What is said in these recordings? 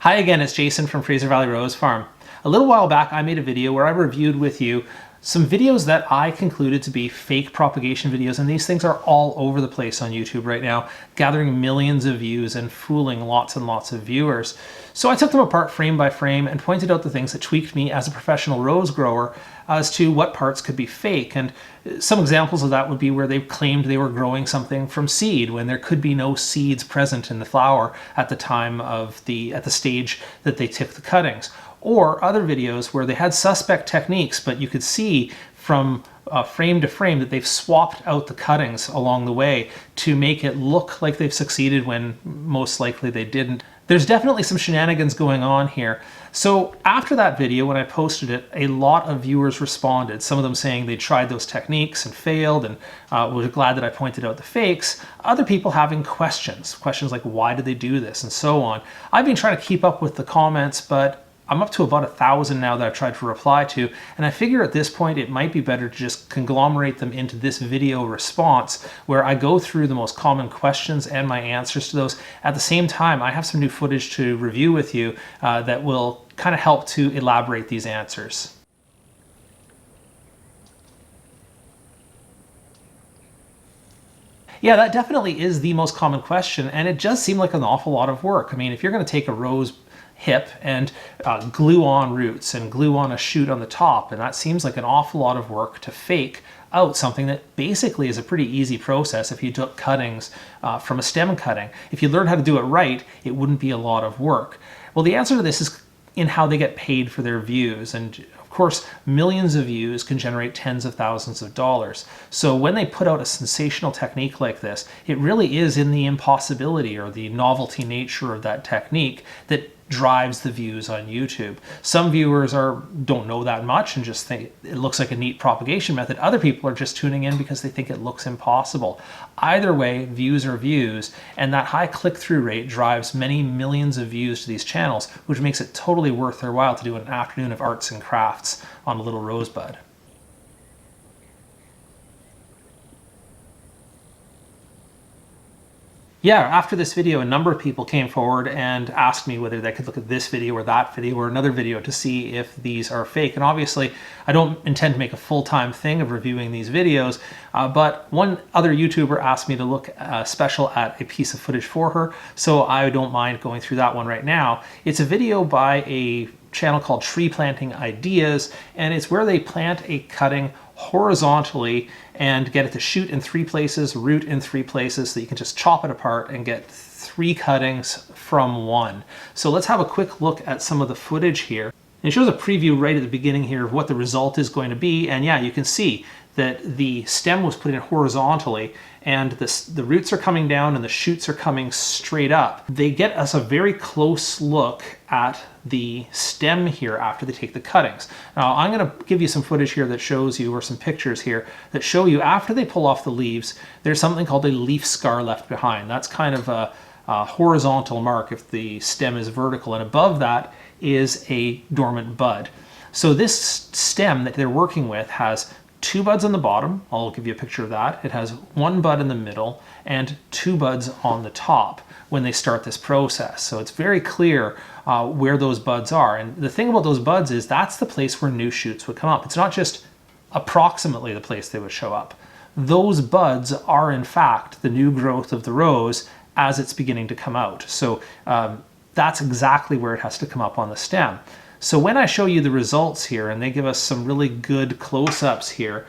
Hi again, it's Jason from Fraser Valley Rose Farm. A little while back I made a video where I reviewed with you some videos that I concluded to be fake propagation videos, and these things are all over the place on YouTube right now, gathering millions of views and fooling lots and lots of viewers. So I took them apart frame by frame and pointed out the things that tweaked me as a professional rose grower as to what parts could be fake. And some examples of that would be where they claimed they were growing something from seed when there could be no seeds present in the flower at the time of at the stage that they took the cuttings. Or other videos where they had suspect techniques, but you could see from frame to frame that they've swapped out the cuttings along the way to make it look like they've succeeded when most likely they didn't. There's definitely some shenanigans going on here. So after that video, when I posted it, a lot of viewers responded, some of them saying they tried those techniques and failed and were glad that I pointed out the fakes. Other people having questions like why did they do this and so on. I've been trying to keep up with the comments, but I'm up to about 1,000 now that I've tried to reply to, and I figure at this point it might be better to just conglomerate them into this video response where I go through the most common questions and my answers to those. At the same time, I have some new footage to review with you that will kind of help to elaborate these answers. Yeah, that definitely is the most common question, and it does seem like an awful lot of work. I mean, if you're going to take a rose hip and glue on roots and glue on a shoot on the top, and that seems like an awful lot of work to fake out something that basically is a pretty easy process if you took cuttings from a stem cutting. If you learn how to do it right, it wouldn't be a lot of work. Well, the answer to this is in how they get paid for their views, and of course millions of views can generate tens of thousands of dollars. So when they put out a sensational technique like this, it really is in the impossibility or the novelty nature of that technique that drives the views on YouTube. Some viewers don't know that much and just think it looks like a neat propagation method. Other people are just tuning in because they think it looks impossible. Either way, views are views, and that high click-through rate drives many millions of views to these channels, which makes it totally worth their while to do an afternoon of arts and crafts on a little rosebud. Yeah, after this video, a number of people came forward and asked me whether they could look at this video or that video or another video to see if these are fake. And obviously, I don't intend to make a full-time thing of reviewing these videos, but one other YouTuber asked me to look special at a piece of footage for her, so I don't mind going through that one right now. It's a video by a channel called Tree Planting Ideas, and it's where they plant a cutting horizontally and get it to shoot in 3 places, root in 3 places, so you can just chop it apart and get 3 cuttings from one. So let's have a quick look at some of the footage here. And it shows a preview right at the beginning here of what the result is going to be, and yeah, you can see that the stem was put in horizontally and the roots are coming down and the shoots are coming straight up. They get us a very close look at the stem here after they take the cuttings. Now I'm going to give you some footage here that shows you, or some pictures here that show you after they pull off the leaves, there's something called a leaf scar left behind. That's kind of a horizontal mark if the stem is vertical, and above that is a dormant bud. So this stem that they're working with has 2 buds on the bottom. I'll give you a picture of that. It has 1 bud in the middle and 2 buds on the top when they start this process. So it's very clear where those buds are. And the thing about those buds is that's the place where new shoots would come up. It's not just approximately the place they would show up. Those buds are in fact the new growth of the rose as it's beginning to come out. So that's exactly where it has to come up on the stem. So when I show you the results here, and they give us some really good close-ups here,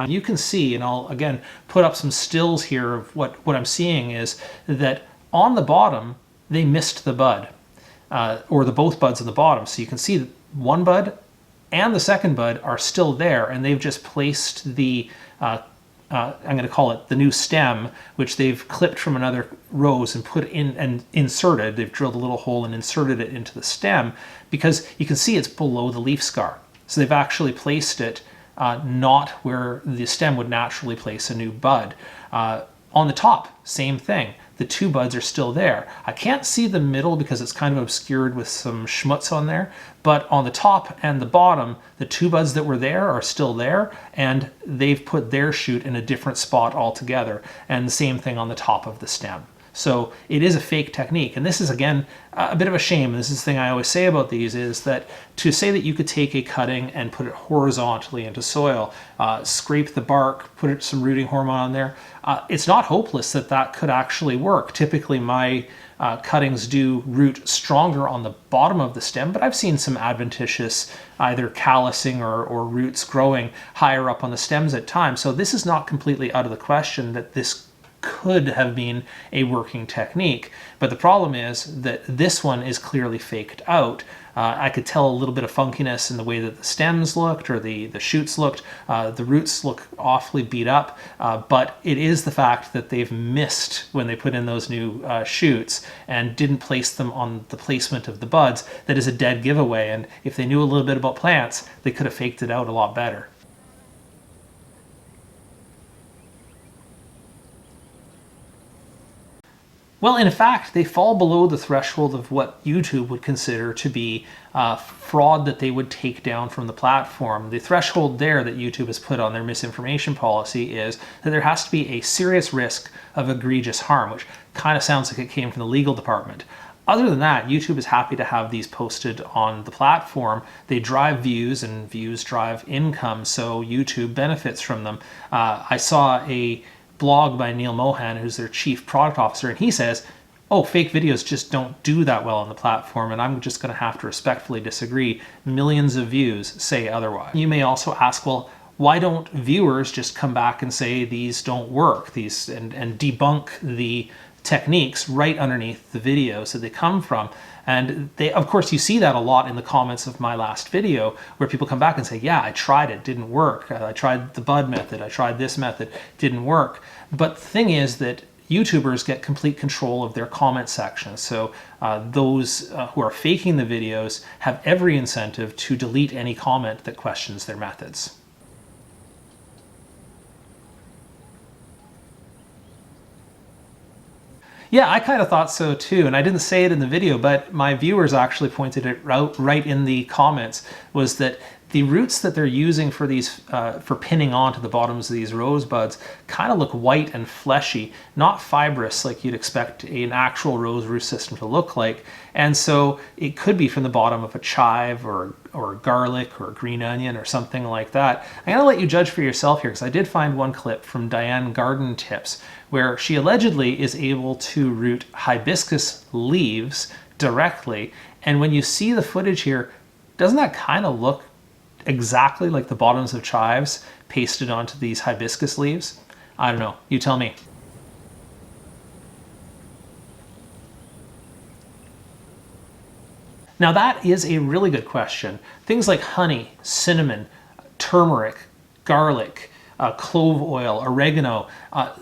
you can see, and I'll again put up some stills here of what I'm seeing is that on the bottom, they missed the bud, or both buds on the bottom. So you can see that 1 bud and the 2nd bud are still there, and they've just placed the I'm going to call it the new stem, which they've clipped from another rose and put in and inserted. They've drilled a little hole and inserted it into the stem because you can see it's below the leaf scar. So they've actually placed it not where the stem would naturally place a new bud. On the top, same thing. The 2 buds are still there. I can't see the middle because it's kind of obscured with some schmutz on there, but on the top and the bottom, the 2 buds that were there are still there, and they've put their shoot in a different spot altogether, and the same thing on the top of the stem. So it is a fake technique. And this is, again, a bit of a shame. This is the thing I always say about these, is that to say that you could take a cutting and put it horizontally into soil, scrape the bark, put some rooting hormone on there, it's not hopeless that that could actually work. Typically my cuttings do root stronger on the bottom of the stem, but I've seen some adventitious either callousing or roots growing higher up on the stems at times. So this is not completely out of the question that this could have been a working technique. But the problem is that this one is clearly faked out. I could tell a little bit of funkiness in the way that the stems looked or the shoots looked. The roots look awfully beat up, but it is the fact that they've missed when they put in those new shoots and didn't place them on the placement of the buds that is a dead giveaway. And if they knew a little bit about plants, they could have faked it out a lot better. Well, in fact, they fall below the threshold of what YouTube would consider to be fraud that they would take down from the platform. The threshold there that YouTube has put on their misinformation policy is that there has to be a serious risk of egregious harm, which kind of sounds like it came from the legal department. Other than that, YouTube is happy to have these posted on the platform. They drive views, and views drive income, so YouTube benefits from them. I saw a blog by Neil Mohan, who's their chief product officer, and he says, oh, fake videos just don't do that well on the platform, and I'm just going to have to respectfully disagree. Millions of views say otherwise. You may also ask, well, why don't viewers just come back and say these don't work, and debunk the techniques right underneath the videos that they come from? And of course, you see that a lot in the comments of my last video, where people come back and say, yeah, I tried it, didn't work. I tried the bud method, I tried this method, didn't work. But the thing is that YouTubers get complete control of their comment section. So those who are faking the videos have every incentive to delete any comment that questions their methods. Yeah, I kind of thought so too, and I didn't say it in the video, but my viewers actually pointed it out right in the comments, was that the roots that they're using for these, for pinning onto the bottoms of these rosebuds kind of look white and fleshy, not fibrous like you'd expect an actual rose root system to look like. And so it could be from the bottom of a chive or garlic or a green onion or something like that. I'm gonna let you judge for yourself here, because I did find one clip from Diane Garden Tips where she allegedly is able to root hibiscus leaves directly. And when you see the footage here, doesn't that kind of look exactly like the bottoms of chives pasted onto these hibiscus leaves? I don't know, you tell me. Now that is a really good question. Things like honey, cinnamon, turmeric, garlic, clove oil, oregano,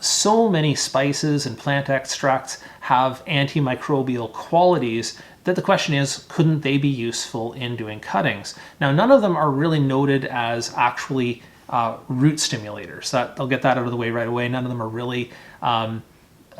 so many spices and plant extracts have antimicrobial qualities that the question is, couldn't they be useful in doing cuttings? Now, none of them are really noted as actually root stimulators. I'll get that out of the way right away. None of them are really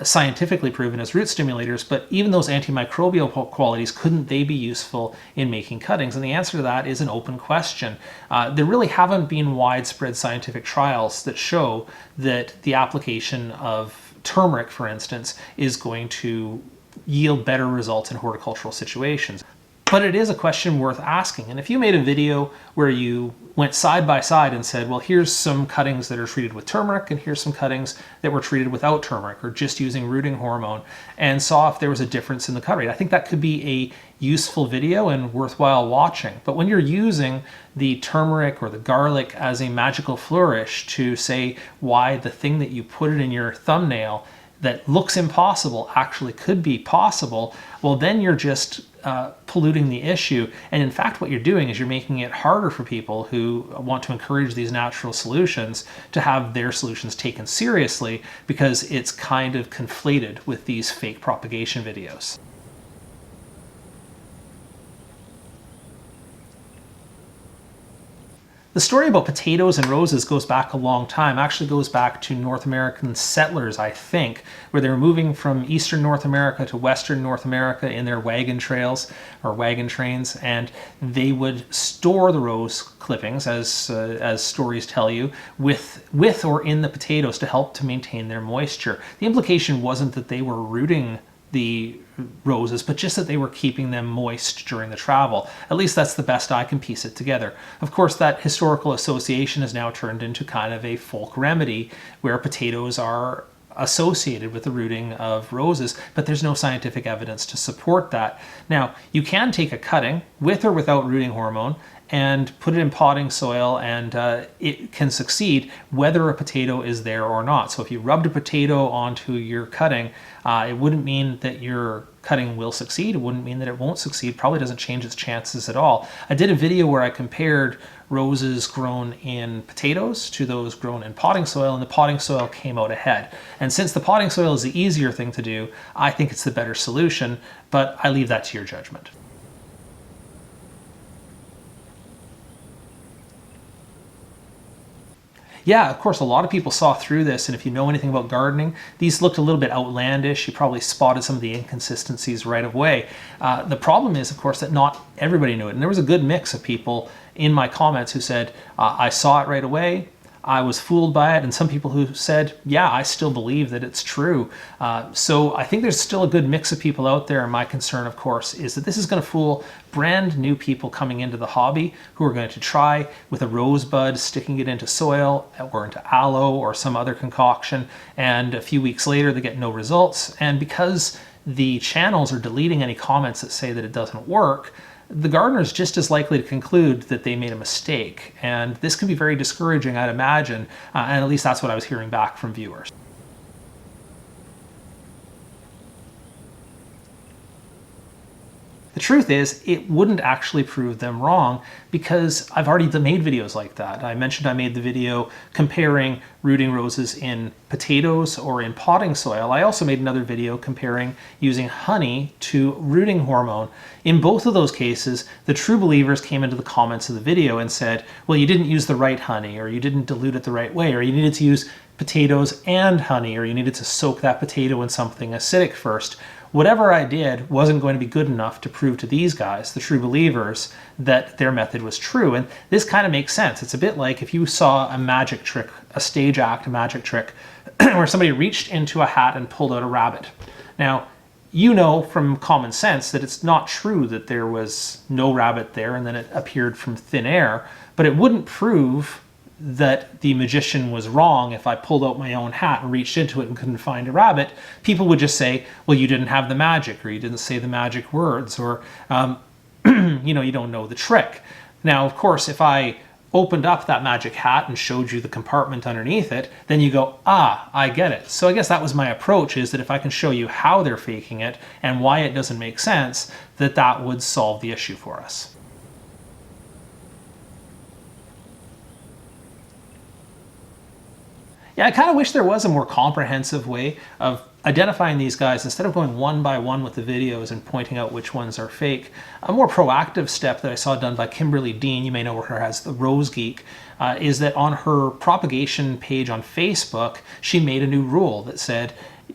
scientifically proven as root stimulators, but even those antimicrobial qualities, couldn't they be useful in making cuttings? And the answer to that is an open question. There really haven't been widespread scientific trials that show that the application of turmeric, for instance, is going to yield better results in horticultural situations. But it is a question worth asking. And if you made a video where you went side by side and said, well, here's some cuttings that are treated with turmeric and here's some cuttings that were treated without turmeric or just using rooting hormone, and saw if there was a difference in the cut rate, I think that could be a useful video and worthwhile watching. But when you're using the turmeric or the garlic as a magical flourish to say why the thing that you put it in your thumbnail that looks impossible actually could be possible, well, then you're just polluting the issue. And in fact, what you're doing is you're making it harder for people who want to encourage these natural solutions to have their solutions taken seriously, because it's kind of conflated with these fake propagation videos. The The story about potatoes and roses goes back a long time. Actually goes back to North American settlers, I think, where they were moving from eastern North America to western North America in their wagon trails or wagon trains, and they would store the rose clippings, as stories tell you, with or in the potatoes to help to maintain their moisture. The implication wasn't that they were rooting the roses, but just that they were keeping them moist during the travel. At least that's the best I can piece it together. Of course, that historical association has now turned into kind of a folk remedy where potatoes are associated with the rooting of roses, but there's no scientific evidence to support that. Now, you can take a cutting with or without rooting hormone and put it in potting soil, and it can succeed whether a potato is there or not. So if you rubbed a potato onto your cutting, it wouldn't mean that your cutting will succeed. It wouldn't mean that it won't succeed. Probably doesn't change its chances at all. I did a video where I compared roses grown in potatoes to those grown in potting soil, and the potting soil came out ahead. And since the potting soil is the easier thing to do, I think it's the better solution, but I leave that to your judgment. Yeah, of course, a lot of people saw through this, and if you know anything about gardening, these looked a little bit outlandish. You probably spotted some of the inconsistencies right away. The problem is, of course, that not everybody knew it, and there was a good mix of people in my comments who said, I saw it right away, I was fooled by it, and some people who said, yeah, I still believe that it's true. So I think there's still a good mix of people out there, and my concern, of course, is that this is going to fool brand new people coming into the hobby who are going to try with a rosebud, sticking it into soil or into aloe or some other concoction, and a few weeks later they get no results. And because the channels are deleting any comments that say that it doesn't work, the gardener is just as likely to conclude that they made a mistake. And this can be very discouraging, I'd imagine, and at least that's what I was hearing back from viewers. The truth is, it wouldn't actually prove them wrong because I've already made videos like that. I mentioned I made the video comparing rooting roses in potatoes or in potting soil. I also made another video comparing using honey to rooting hormone. In both of those cases, the true believers came into the comments of the video and said, well, you didn't use the right honey, or you didn't dilute it the right way, or you needed to use potatoes and honey, or you needed to soak that potato in something acidic first. Whatever I did wasn't going to be good enough to prove to these guys, the true believers, that their method was true. And this kind of makes sense. It's a bit like if you saw a magic trick, a stage act magic trick, where somebody reached into a hat and pulled out a rabbit. Now, you know from common sense that it's not true that there was no rabbit there and then it appeared from thin air, but it wouldn't prove that the magician was wrong if I pulled out my own hat and reached into it and couldn't find a rabbit. People would just say, well, you didn't have the magic, or you didn't say the magic words, or you know, you don't know the trick. Now, of course, if I opened up that magic hat and showed you the compartment underneath it, then you go, ah, I get it. So I guess that was my approach, is that if I can show you how they're faking it and why it doesn't make sense, that would solve the issue for us. Yeah, I kind of wish there was a more comprehensive way of identifying these guys instead of going one by one with the videos and pointing out which ones are fake. A more proactive step that I saw done by Kimberly Dean, you may know her as the Rose Geek, is that on her propagation page on Facebook, she made a new rule that said,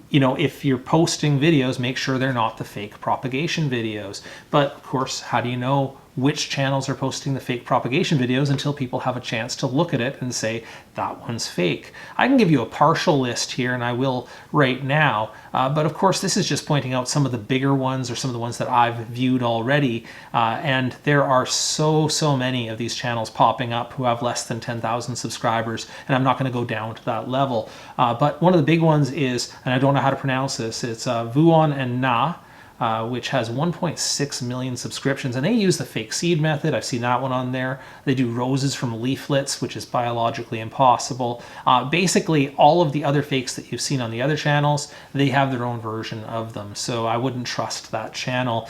you know, if you're posting videos, make sure they're not the fake propagation videos. But of course, how do you know which channels are posting the fake propagation videos until people have a chance to look at it and say, that one's fake? I can give you a partial list here, and I will right now. But of course, this is just pointing out some of the bigger ones or some of the ones that I've viewed already. And there are so many of these channels popping up who have less than 10,000 subscribers, and I'm not going to go down to that level. But one of the big ones is, and I don't know how to pronounce this, it's Vuon and Na, which has 1.6 million subscriptions, and they use the fake seed method. I've seen that one on there. They do roses from leaflets, which is biologically impossible. Basically, all of the other fakes that you've seen on the other channels, they have their own version of them, so I wouldn't trust that channel.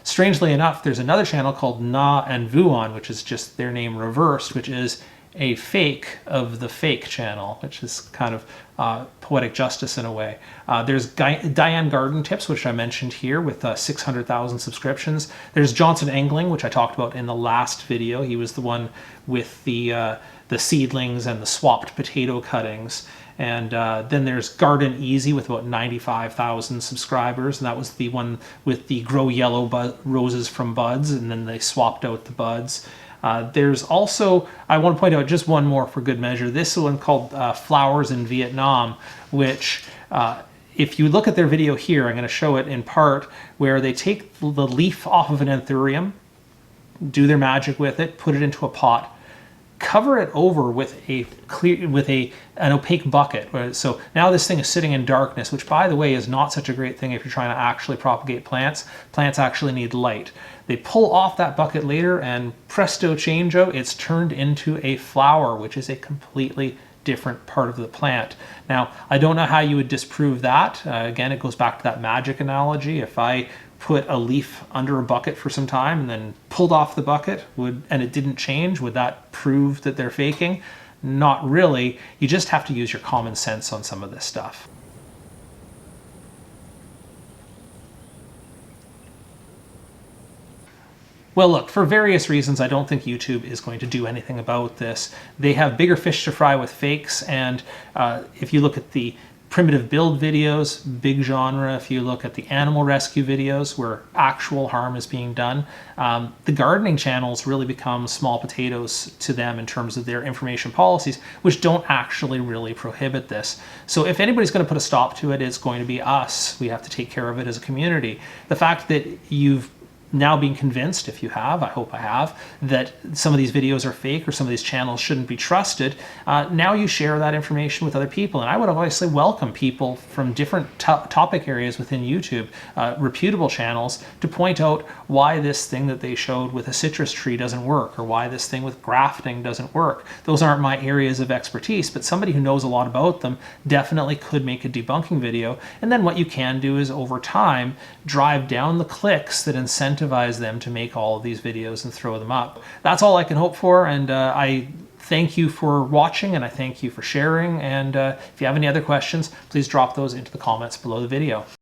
Strangely enough, there's another channel called Na and Vuon, which is just their name reversed, which is a fake of the fake channel, which is kind of poetic justice in a way. There's Diane Garden Tips, which I mentioned here with 600,000 subscriptions. There's Johnson Angling, which I talked about in the last video. He was the one with the seedlings and the swapped potato cuttings. And then there's Garden Easy with about 95,000 subscribers, and that was the one with the grow yellow roses from buds, and then they swapped out the buds. There's also, I want to point out just one more for good measure, this one called Flowers in Vietnam, which if you look at their video here, I'm going to show it in part, where they take the leaf off of an anthurium, do their magic with it, put it into a pot, cover it over with an opaque bucket. So now this thing is sitting in darkness, which by the way is not such a great thing if you're trying to actually propagate plants. Plants actually need light. They pull off that bucket later and presto changeo, it's turned into a flower, which is a completely different part of the plant. Now, I don't know how you would disprove that. Again, it goes back to that magic analogy. If I put a leaf under a bucket for some time and then pulled off the bucket and it didn't change, would that prove that they're faking? Not really. You just have to use your common sense on some of this stuff. Well, look, for various reasons, I don't think YouTube is going to do anything about this. They have bigger fish to fry with fakes, and if you look at the primitive build videos, big genre. If you look at the animal rescue videos where actual harm is being done, the gardening channels really become small potatoes to them in terms of their information policies, which don't actually really prohibit this. So if anybody's going to put a stop to it, it's going to be us. We have to take care of it as a community. The fact that you've now being convinced, if you have, I hope I have, that some of these videos are fake or some of these channels shouldn't be trusted, now you share that information with other people. And I would obviously welcome people from different topic areas within YouTube, reputable channels, to point out why this thing that they showed with a citrus tree doesn't work, or why this thing with grafting doesn't work. Those aren't my areas of expertise, but somebody who knows a lot about them definitely could make a debunking video. And then what you can do is, over time, drive down the clicks that incentivize them to make all of these videos and throw them up. That's all I can hope for, and I thank you for watching, and I thank you for sharing, and if you have any other questions, please drop those into the comments below the video.